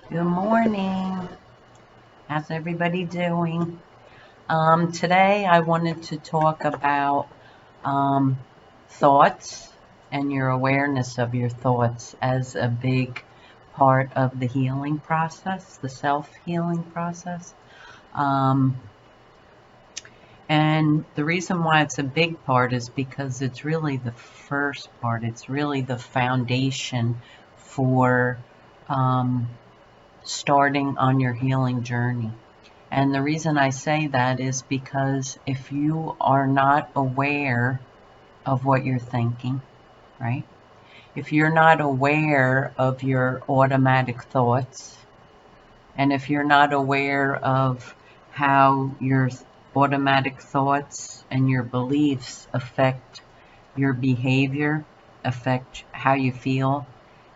Good morning. How's everybody doing? Today I wanted to talk about um, thoughts and your awareness of your thoughts as a big part of the healing process, the self-healing process. Um, and the reason why it's a big part is because it's really the first part. It's really the foundation for um, starting on your healing journey. And the reason I say that is because if you are not aware of what you're thinking, right? If you're not aware of your automatic thoughts, and if you're not aware of how your automatic thoughts and your beliefs affect your behavior, affect how you feel,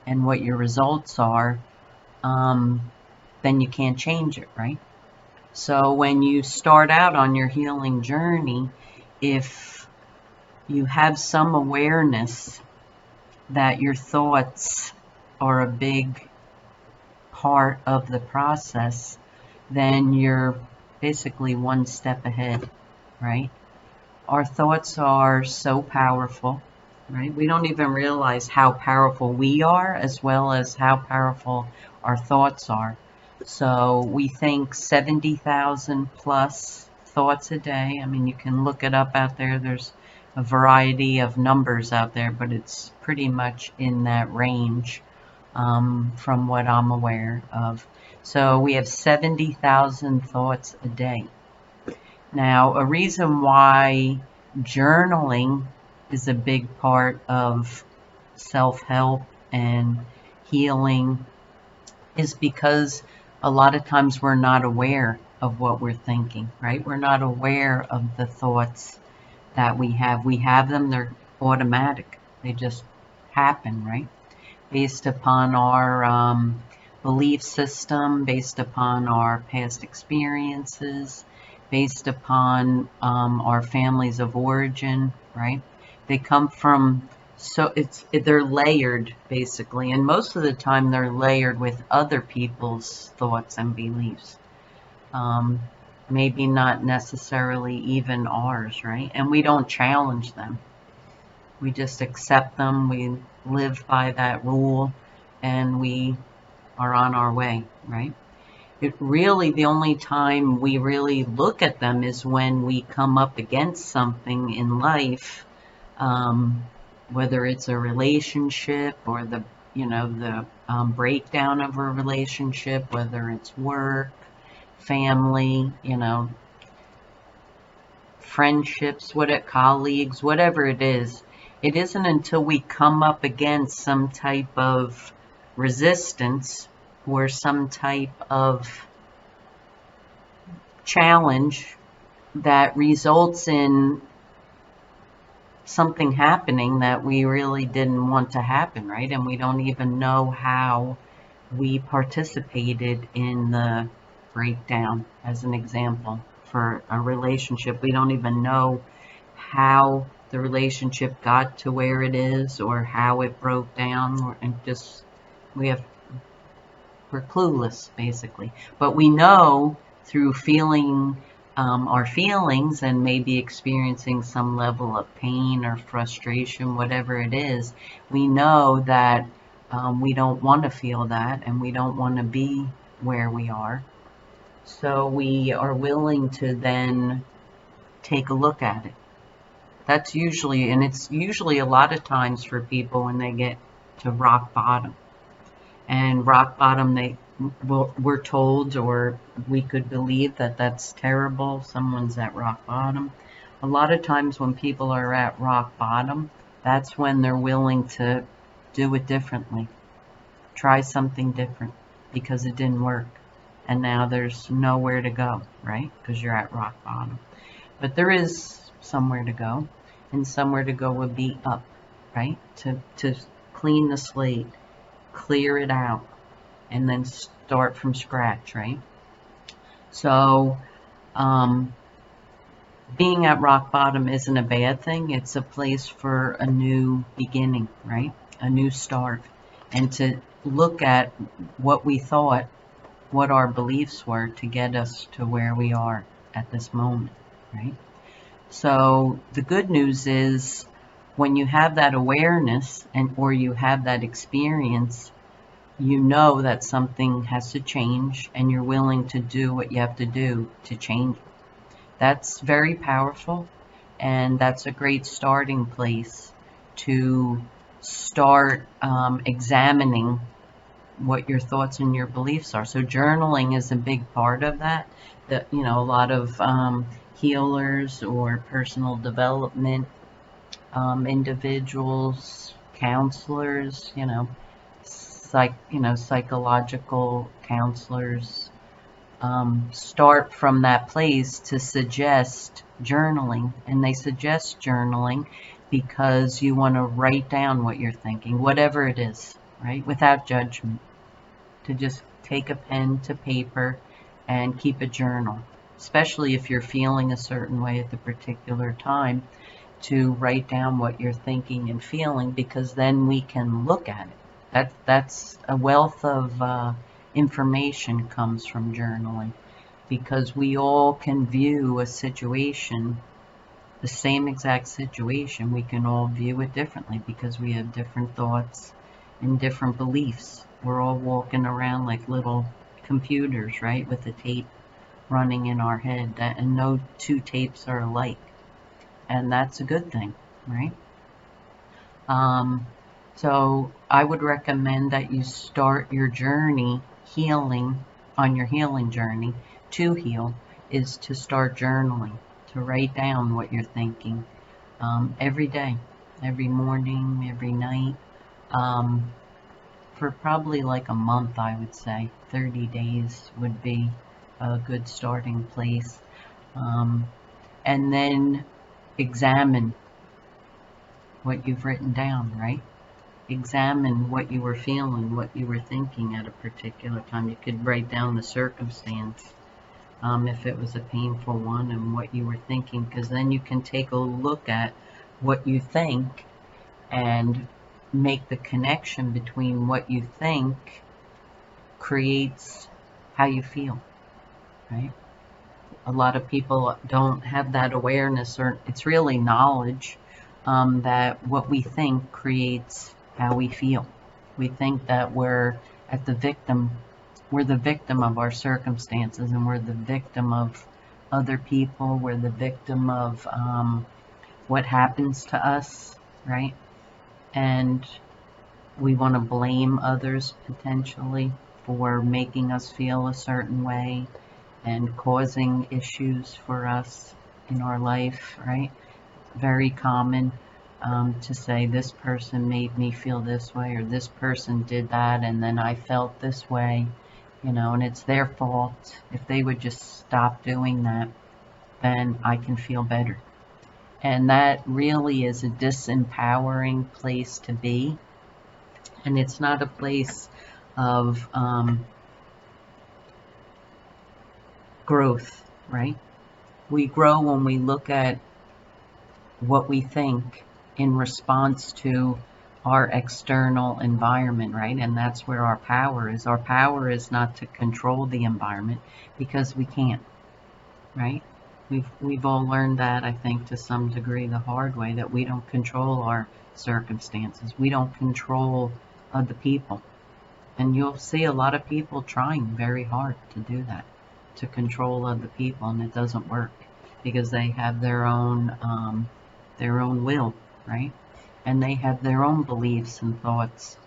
and what your results are, then you can't change it, right? So when you start out on your healing journey, if you have some awareness that your thoughts are a big part of the process, then you're basically one step ahead, right? Our thoughts are so powerful, right? We don't even realize how powerful we are as well as how powerful our thoughts are. So we think 70,000 plus thoughts a day. I mean, you can look it up out there. There's a variety of numbers out there, but it's pretty much in that range from what I'm aware of. So we have 70,000 thoughts a day. Now, a reason why journaling is a big part of self-help and healing is because a lot of times we're not aware of what we're thinking, right? We're not aware of the thoughts that we have. We have them, they're automatic. They just happen, right? Based upon our belief system, based upon our past experiences, based upon our families of origin, right? They come from, so they're layered basically, and most of the time they're layered with other people's thoughts and beliefs. Um, Maybe not necessarily even ours, right? And we don't challenge them. We just accept them. We live by that rule, and we are on our way, right? It really, the only time we really look at them is when we come up against something in life, um, whether it's a relationship or the breakdown of a relationship, whether it's work, family, friendships, colleagues, whatever it is. It isn't until we come up against some type of resistance or some type of challenge that results in something happening that we really didn't want to happen, right? And we don't even know how we participated in the breakdown, as an example, for a relationship. We don't even know how the relationship got to where it is or how it broke down, and just we have we're clueless basically. But we know through feeling our feelings and maybe experiencing some level of pain or frustration, whatever it is, we know that we don't want to feel that and we don't want to be where we are. So we are willing to then take a look at it. That's usually, and it's usually a lot of times for people when they get to rock bottom. And rock bottom, we're told, or we could believe that that's terrible. Someone's at rock bottom. A lot of times when people are at rock bottom, that's when they're willing to do it differently. Try something different because it didn't work. And now there's nowhere to go, right? Because you're at rock bottom. But there is somewhere to go, and somewhere to go would be up, right? To clean the slate, clear it out, and then start from scratch, right? So, um, being at rock bottom isn't a bad thing. It's a place for a new beginning, right? A new start. And to look at what we thought what our beliefs were to get us to where we are at this moment, right? So the good news is when you have that awareness or you have that experience, you know that something has to change and you're willing to do what you have to do to change it. That's very powerful, and that's a great starting place to start examining what your thoughts and your beliefs are. So journaling is a big part of that. A lot of healers or personal development individuals, counselors, psychological counselors, start from that place to suggest journaling. And they suggest journaling because you want to write down what you're thinking, whatever it is, right? Without judgment. To just take a pen to paper and keep a journal, especially if you're feeling a certain way at the particular time, to write down what you're thinking and feeling, because then we can look at it. That's a wealth of information comes from journaling, because we all can view a situation, the same exact situation, we can all view it differently because we have different thoughts and different beliefs. We're all walking around like little computers, right, with a tape running in our head, and no two tapes are alike. And that's a good thing, right? So I would recommend that you start your journey healing, on your healing journey to heal, is to start journaling, to write down what you're thinking every day, every morning, every night, for probably like a month, I would say. 30 days would be a good starting place. And then examine what you've written down, right? Examine what you were feeling, what you were thinking at a particular time. You could write down the circumstance, if it was a painful one, and what you were thinking, because then you can take a look at what you think and make the connection between what you think creates how you feel, right? A lot of people don't have that awareness, or it's really knowledge, that what we think creates how we feel. We think that we're the victim of our circumstances, and we're the victim of other people. We're the victim of what happens to us, right? And we want to blame others potentially for making us feel a certain way and causing issues for us in our life, right? Very common to say, this person made me feel this way, or this person did that and then I felt this way, and it's their fault. If they would just stop doing that, then I can feel better. And that really is a disempowering place to be. And it's not a place of growth, right? We grow when we look at what we think in response to our external environment, right? And that's where our power is. Our power is not to control the environment, because we can't, right? We've all learned that, I think, to some degree the hard way, that we don't control our circumstances. We don't control other people. And you'll see a lot of people trying very hard to do that, to control other people, and it doesn't work, because they have their own will, right? And they have their own beliefs and thoughts.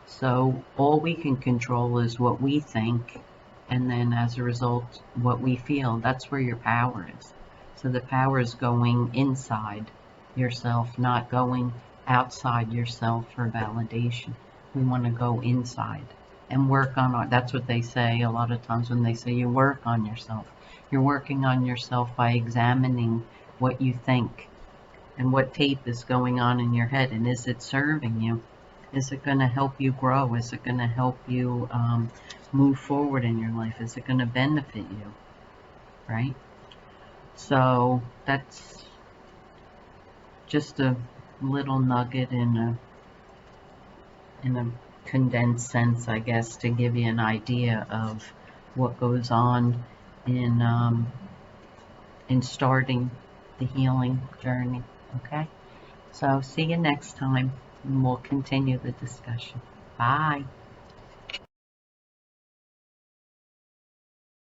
So all we can control is what we think, and then as a result, what we feel. That's where your power is. So the power is going inside yourself, not going outside yourself for validation. We want to go inside and work on that's what they say a lot of times when they say you work on yourself. You're working on yourself by examining what you think and what tape is going on in your head, and is it serving you? Is it going to help you grow? Is it going to help you move forward in your life? Is it going to benefit you, right? So that's just a little nugget in a condensed sense, I guess, to give you an idea of what goes on in starting the healing journey. Okay? So see you next time, and we'll continue the discussion. Bye.